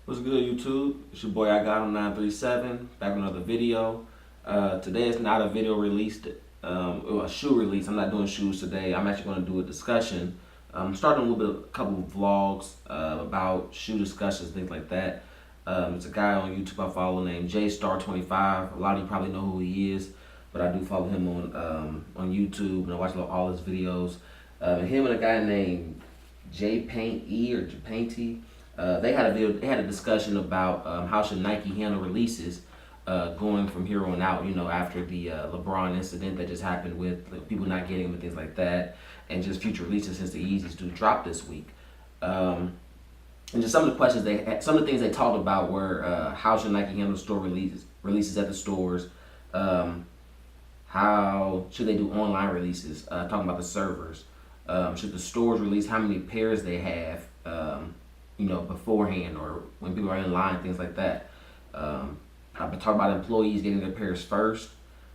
What's good, YouTube? It's your boy igot'em 937 back with another video. Today is not a video released, or a shoe release. I'm not doing shoes today. I'm actually going to do a discussion. Starting a little bit, a couple of vlogs about shoe discussions, things like that. It's a guy on YouTube I follow named jstar25. A lot of you probably know who he is, but I do follow him on YouTube and I watch all his videos. Him and a guy named JPaint or JPainty. They had a video. They had a discussion about how should Nike handle releases going from here on out. You know, after the LeBron incident that just happened with people not getting them and things like that, and just future releases since the Yeezys do drop this week. And just some of the questions they had, some of the things they talked about were how should Nike handle store releases at the stores. How should they do online releases? Talking about the servers. Should the stores release how many pairs they have? Beforehand or when people are in line, things like that. I've been talking about employees getting their pairs first.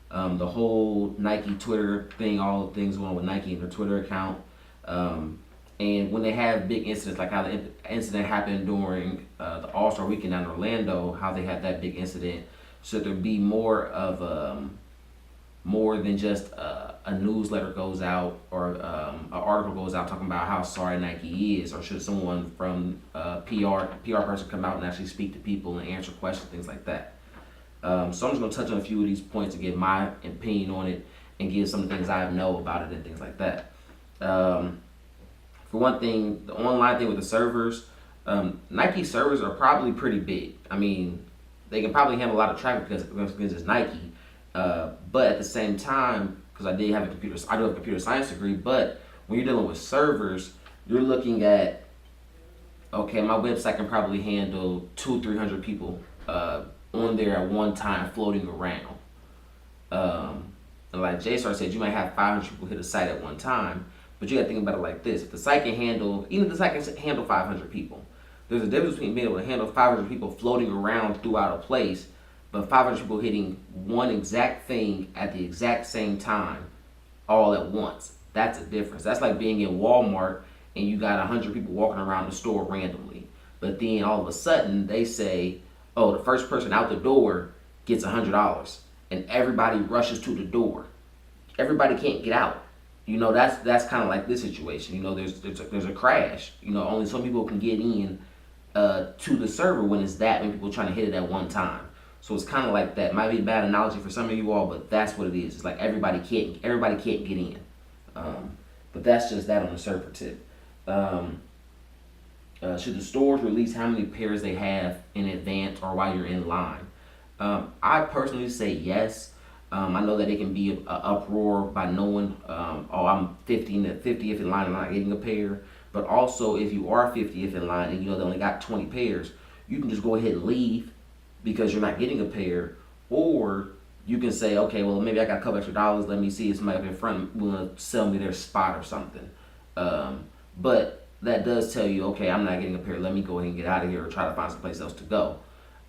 The whole Nike Twitter thing, all the things going on with Nike and their Twitter account. And when they have big incidents, like how the incident happened during the All-Star Weekend down in Orlando, how they had that big incident, should there be more than just a newsletter goes out or an article goes out talking about how sorry Nike is, or should someone from PR person come out and actually speak to people and answer questions, things like that. So I'm just going to touch on a few of these points to give my opinion on it and give some things I know about it and things like that. For one thing, the online thing with the servers, Nike servers are probably pretty big. I mean, they can probably handle a lot of traffic because it's Nike. But at the same time, because I do have a computer science degree. But when you're dealing with servers, you're looking at, okay, my website can probably handle 200-300 people on there at one time floating around. And like JStar said, you might have 500 people hit a site at one time, but you got to think about it like this: if the site can handle, even if the site can handle 500 people, there's a difference between being able to handle 500 people floating around throughout a place, but 500 people hitting one exact thing at the exact same time, all at once. That's a difference. That's like being in Walmart and you got 100 people walking around the store randomly. But then all of a sudden they say, oh, the first person out the door gets $100. And everybody rushes to the door. Everybody can't get out. That's kind of like this situation. There's a crash. Only some people can get in to the server when it's that many people trying to hit it at one time. So it's kind of like that. Might be a bad analogy for some of you all, but that's what it is. It's like everybody can't get in. But that's just that on the server tip. Should the stores release how many pairs they have in advance or while you're in line? I personally say yes. I know that it can be an uproar by knowing, I'm 50th in line and I'm not getting a pair. But also, if you are 50th in line and they only got 20 pairs, you can just go ahead and leave because you're not getting a pair, or you can say, okay, well, maybe I got a couple extra dollars. Let me see if somebody up in front will sell me their spot or something. But that does tell you, okay, I'm not getting a pair. Let me go ahead and get out of here or try to find someplace else to go.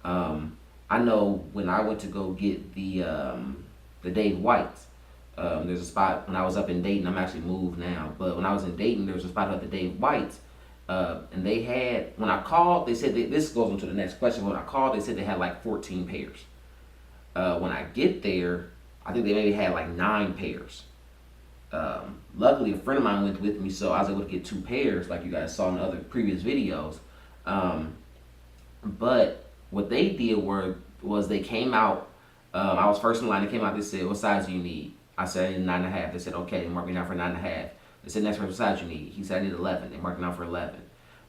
I know when I went to go get the Dave Whites, there's a spot when I was up in Dayton. I'm actually moved now, but when I was in Dayton, there was a spot at the Dave Whites. And they had, when I called, they said, this goes on to the next question. When I called, they said they had like 14 pairs. When I get there, I think they maybe had like 9 pairs. Luckily, a friend of mine went with me, so I was able to get 2 pairs, like you guys saw in the other previous videos. But what they did was they came out. I was first in line. They came out. They said, "What size do you need?" I said, "I need 9.5." They said, "Okay." They marked me down for 9.5. They said, "Next person, what size you need?" He said, "I need 11." They marked me down for 11.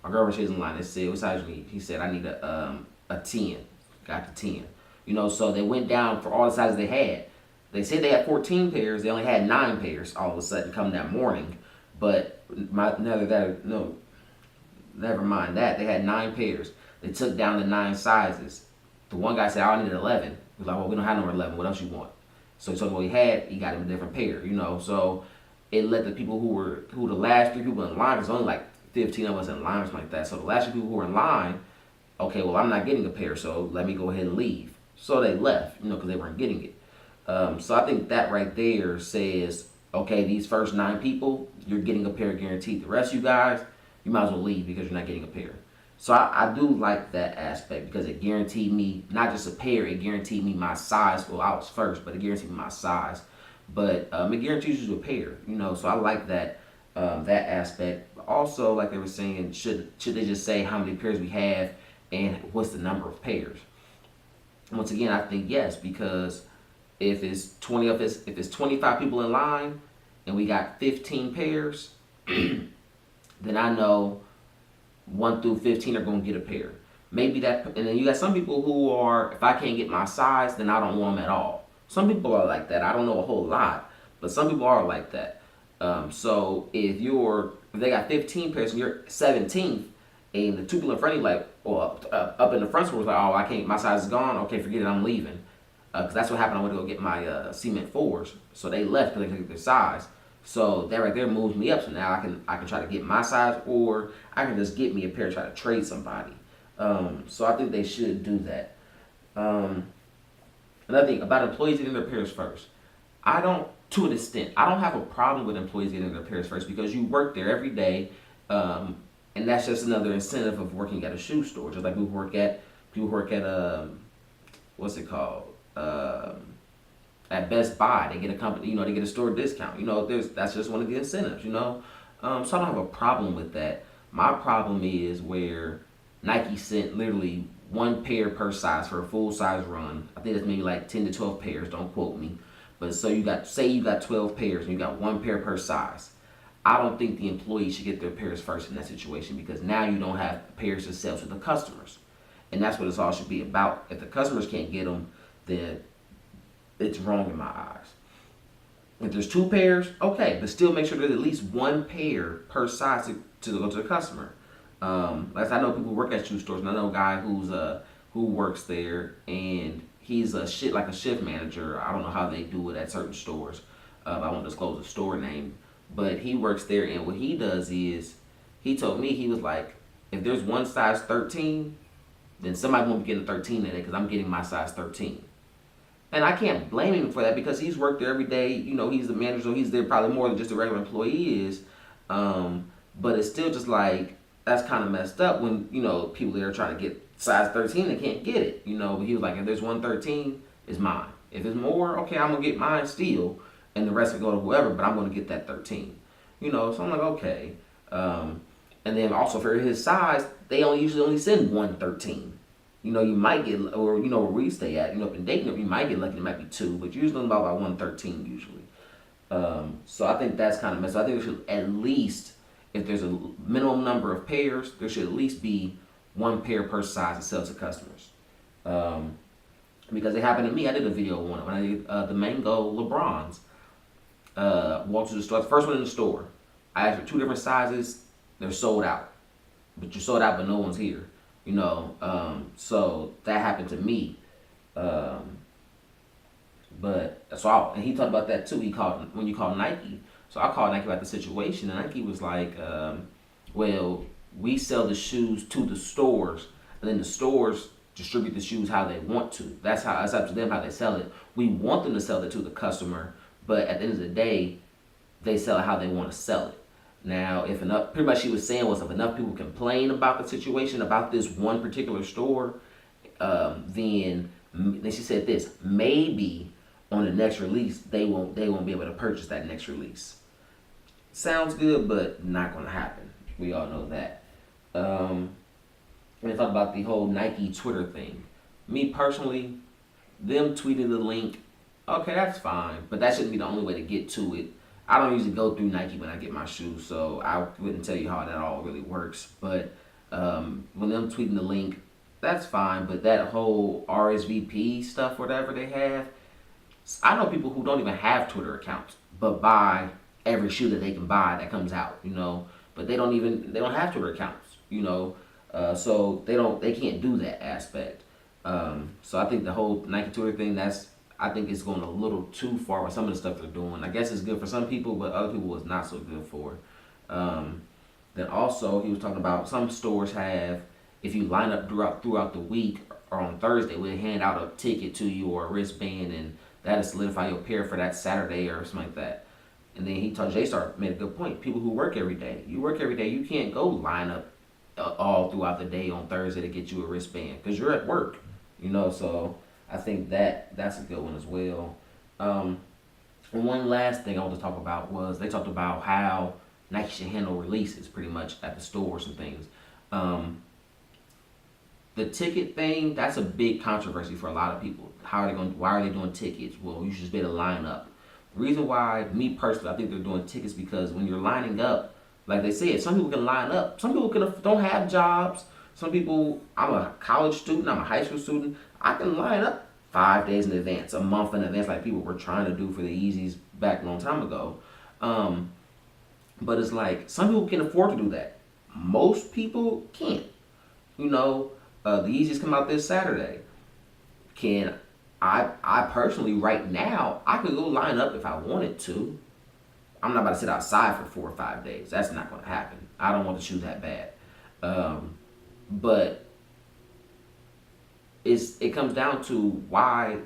My girlfriend, she was in line. They said, "What size you need?" He said, "I need a 10." Got the 10. So they went down for all the sizes they had. They said they had 14 pairs. They only had 9 pairs all of a sudden come that morning. But never mind that. They had 9 pairs. They took down the 9 sizes. The one guy said, "I need 11." He was like, "Well, we don't have no 11. What else you want?" So he told him what he had. He got him a different pair. So it let the people who the last 3 people in line, there's only like 15 of us in line or something like that. So the last 3 people who were in line, okay, well, I'm not getting a pair, so let me go ahead and leave. So they left, because they weren't getting it. So I think that right there says, okay, these first 9 people, you're getting a pair guaranteed. The rest of you guys, you might as well leave because you're not getting a pair. So I do like that aspect because it guaranteed me not just a pair, it guaranteed me my size. Well, I was first, but it guaranteed me my size. But it guarantees you a pair, so I like that aspect. Also, like they were saying, should they just say how many pairs we have and what's the number of pairs? Once again, I think yes, because if it's 25 people in line and we got 15 pairs, then I know 1 through 15 are going to get a pair. Maybe that, and then you got some people who are, if I can't get my size, then I don't want them at all. Some people are like that. I don't know a whole lot, but some people are like that. So if they got 15 pairs and you're 17th, and the two people in front of you like, or up in the front was like, oh, I can't, my size is gone. Okay, forget it, I'm leaving. Because that's what happened. I went to go get my cement fours, so they left because they couldn't get their size. So that right there moves me up. So now I can try to get my size, or I can just get me a pair, try to trade somebody. So I think they should do that. Another thing about employees getting their pairs first, I don't, to an extent, I don't have a problem with employees getting their pairs first because you work there every day, and that's just another incentive of working at a shoe store. Just like people work at what's it called? At Best Buy, they get a company, they get a store discount. That's just one of the incentives. So I don't have a problem with that. My problem is where Nike sent literally one pair per size for a full size run. I think that's maybe like 10 to 12 pairs. Don't quote me, but so you got 12 pairs and you got one pair per size. I don't think the employee should get their pairs first in that situation because now you don't have pairs to sell to the customers, and that's what it's all should be about. If the customers can't get them, then it's wrong in my eyes. If there's two pairs, okay, but still make sure there's at least one pair per size to go to the customer. Like I know people who work at shoe stores, and I know a guy who works there, and he's a shift manager. I don't know how they do it at certain stores. I won't disclose the store name, but he works there, and what he does is, he told me, he was like, if there's one size 13, then somebody won't be getting a 13 today because I'm getting my size 13. And I can't blame him for that because he's worked there every day. He's the manager, so he's there probably more than just a regular employee is. But it's still just like, that's kind of messed up when, people there are trying to get size 13, they can't get it. But he was like, if there's 113, it's mine. If it's more, okay, I'm going to get mine still, and the rest will go to whoever, but I'm going to get that 13. So I'm like, okay. And then also for his size, they usually only send 113. You might get, or where we stay at, up in Dayton, you might get lucky, it might be 2, but usually about 113 usually. So I think that's kind of messed up. I think there should at least, if there's a minimum number of pairs, there should at least be one pair per size to sell to customers. Because it happened to me. I did a video on it when I did the Mango LeBrons. Walked to the store, the first one in the store. I asked for 2 different sizes. They're sold out. But you're sold out, but no one's here. So that happened to me. And he talked about that too. When you called Nike. So I called Nike about the situation, and Nike was like, well, we sell the shoes to the stores, and then the stores distribute the shoes how they want to. That's up to them how they sell it. We want them to sell it to the customer, but at the end of the day, they sell it how they want to sell it. Now, pretty much she was saying was if enough people complain about the situation, about this one particular store, then she said this, maybe on the next release, they won't be able to purchase that next release. Sounds good, but not going to happen. We all know that. And they talk about the whole Nike Twitter thing. Me personally, them tweeting the link, okay, that's fine, but that shouldn't be the only way to get to it. I don't usually go through Nike when I get my shoes, so I wouldn't tell you how that all really works. But when them tweeting the link, that's fine. But that whole RSVP stuff, whatever they have, I know people who don't even have Twitter accounts, but buy every shoe that they can buy that comes out, But they don't have Twitter accounts, So they can't do that aspect. So I think the whole Nike Twitter thing, I think it's going a little too far with some of the stuff they're doing. I guess it's good for some people, but other people it's not so good for. Then also, he was talking about some stores have, if you line up throughout the week or on Thursday, we'll hand out a ticket to you or a wristband, and that'll solidify your pair for that Saturday or something like that. And then J-Star made a good point. People who work every day, you can't go line up all throughout the day on Thursday to get you a wristband because you're at work, you know. So I think that's a good one as well. Um, and one last thing I want to talk about was they talked about how Nike should handle releases pretty much at the stores and things. Um, the ticket thing, that's a big controversy for a lot of people. How are they going? Why are they doing tickets? Well, you should just be able to line up. The reason why, me personally, I think they're doing tickets because when you're lining up, like they said, some people can line up. Some people don't have jobs. Some people, I'm a college student. I'm a high school student. I can line up 5 days in advance, a month in advance, like people were trying to do for the Yeezys back a long time ago. Um, but it's like some people can afford to do that. Most people can't. You know, the Yeezys come out this Saturday. Can I personally right now I could go line up if I wanted to. I'm not about to sit outside for 4 or 5 days. That's not going to happen. I don't want the shoe that bad. But it comes down to why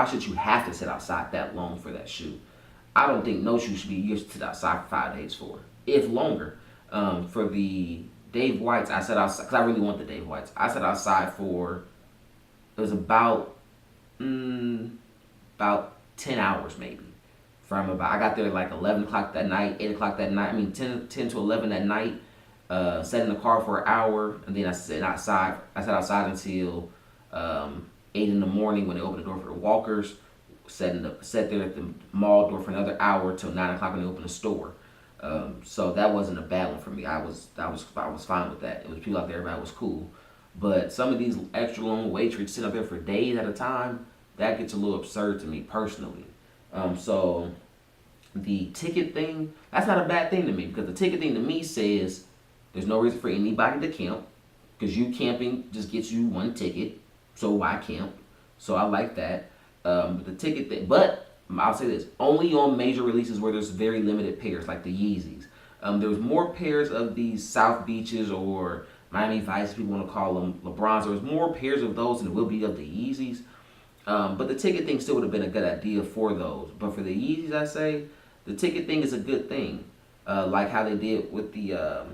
should you have to sit outside that long for that shoe? I don't think no shoe should be you should sit outside for 5 days for, if longer. For the Dave Whites, I sat outside because I really want the Dave Whites. I sat outside for it was about 10 hours maybe. From about I got there like 11 o'clock that night, 8 o'clock that night. I mean 10 to 11 that night. Sat in the car for an hour, and then I sat outside. I sat outside until 8 in the morning when they opened the door for the walkers. Sat there at the mall door for another hour till 9 o'clock when they opened the store. So that wasn't a bad one for me. I was fine with that. It was people out there, everybody was cool. But some of these extra long wait trips sitting up there for days at a time, that gets a little absurd to me personally. So the ticket thing, that's not a bad thing to me because the ticket thing to me says there's no reason for anybody to camp because you camping just gets you one ticket. So why camp? So I like that. The ticket thing, but I'll say this: only on major releases where there's very limited pairs, like the Yeezys. There was more pairs of these South Beaches or Miami Vice, people want to call them LeBrons. There was more pairs of those than there will be of the Yeezys. But the ticket thing still would have been a good idea for those. But for the Yeezys, I say the ticket thing is a good thing, like how they did with the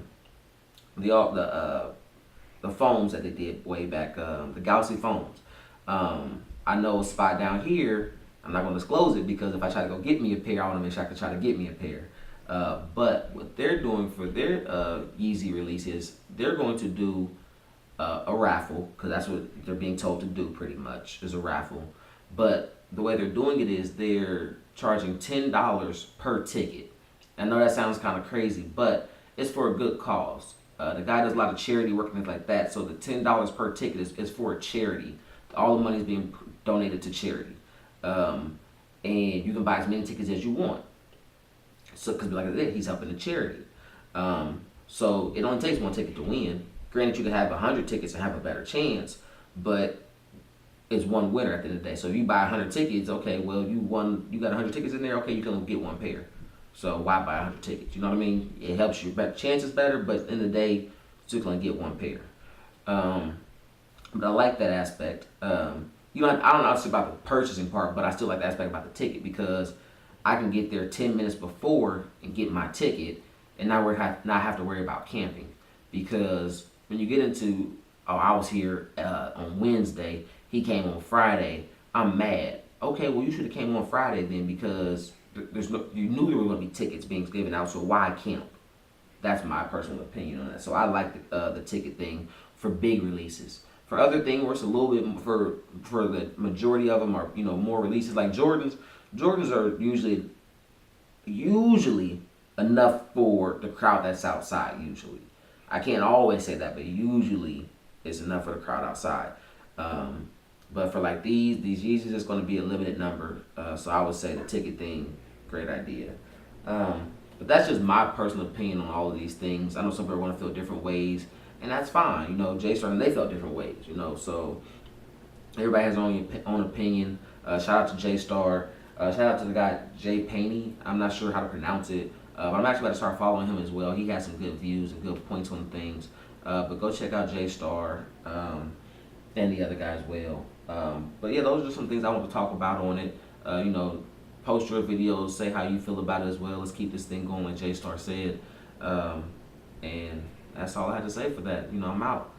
foams that they did way back, the Galaxy foams. I know a spot down here. I'm not going to disclose it because if I try to go get me a pair, I want to make sure I can try to get me a pair. But what they're doing for their Yeezy release is they're going to do a raffle because that's what they're being told to do pretty much is a raffle. But the way they're doing it is they're charging $10 per ticket. I know that sounds kind of crazy, but it's for a good cause. The guy does a lot of charity work and things like that, so the $10 per ticket is for a charity. All the money is being donated to charity. And you can buy as many tickets as you want. So, because like I said, he's helping the charity. So it only takes one ticket to win. Granted, you can have 100 tickets and have a better chance, but it's one winner at the end of the day. So if you buy 100 tickets, okay, well you won. You got 100 tickets in there. Okay, you can only get one pair. So why buy 100 tickets? You know what I mean? It helps your chances better, but at the end of the day, you still gonna get one pair. But I like that aspect. I don't know about the purchasing part, but I still like the aspect about the ticket because I can get there 10 minutes before and get my ticket and not have to worry about camping. Because when you get into, oh, I was here on Wednesday, he came on Friday, I'm mad. Okay, well, you should have came on Friday then because you knew there were going to be tickets being given out, so why camp? That's my personal opinion on that. So I like the ticket thing for big releases. For other things, where it's a little bit for the majority of them are more releases like Jordans. Jordans are usually enough for the crowd that's outside. Usually, I can't always say that, but usually it's enough for the crowd outside. But for like these Yeezys, it's going to be a limited number. So I would say the ticket thing, great idea. But that's just my personal opinion on all of these things. I know some people want to feel different ways. And that's fine, J-Star and they felt different ways, so everybody has their own opinion. Shout out to J-Star. Shout out to the guy Jay Paney. I'm not sure how to pronounce it, but I'm actually about to start following him as well. He has some good views and good points on things. But go check out J-Star and the other guy as well. But yeah, those are some things I want to talk about on it. Post your videos, say how you feel about it as well. Let's keep this thing going, like J-Star said. And that's all I had to say for that. I'm out.